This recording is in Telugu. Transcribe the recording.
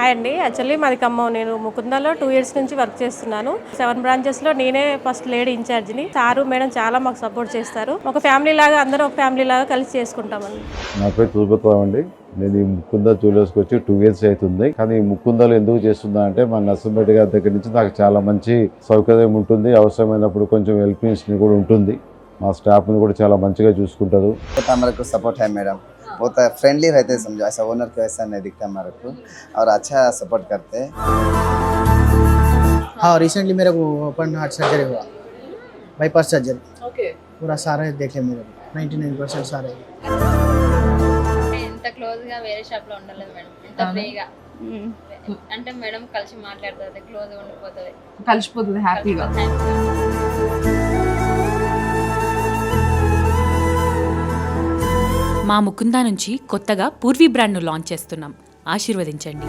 హాయ్ అండి. యాక్చువల్లీ మాది ఖమ్మం. నేను ముకుందాలో 2 years నుంచి వర్క్ చేస్తున్నాను. 7 బ్రాంచెస్లో నేనే ఫస్ట్ లేడీ ఇన్ఛార్జిని. సారు మేడం చాలా మాకు సపోర్ట్ చేస్తారు. ఒక ఫ్యామిలీ లాగా అందరం ఒక ఫ్యామిలీ లాగా కలిసి చేసుకుంటామండి. నా పేరు తులపతిరావు అండి. నేను ఈ ముకుందా జ్యువెలర్స్కి వచ్చి 2 years అవుతుంది. కానీ ఈ ముకుందాలో ఎందుకు చేస్తున్నా అంటే మా నర్సింహరెడ్డి గారి దగ్గర నుంచి నాకు చాలా మంచి సౌకర్యం ఉంటుంది. అవసరమైనప్పుడు కొంచెం హెల్పింగ్స్ని కూడా ఉంటుంది. మా స్టాఫ్ని కూడా చాలా మంచిగా చూసుకుంటారు. हमारे को सपोर्ट है मैडम, बहुत फ्रेंडली रहते हैं, समझो ऐसा ओनर को ऐसा नहीं दिखता हमारे को, और अच्छा सपोर्ट करते हैं। हाँ, रिसेंटली मेरे को ओपन हार्ट सर्जरी हुआ, बाईपास सर्जरी। ఓకే. पूरा सारे देखे मेरे को 99% सारे। ఎంత క్లోజ్ గా వేరే షాప్ లో ఉండలేదు మేడం, ఎంత ఫ్రీగా అంటే మేడం కలిసి మాట్లాడుతుంది, క్లోజ్ గా ఉండిపోతుంది, కలిసిపోతుంది హ్యాపీగా. మా ముకుందా నుంచి కొత్తగా పూర్వీ బ్రాండ్ను లాంచ్ చేస్తున్నాం. ఆశీర్వదించండి.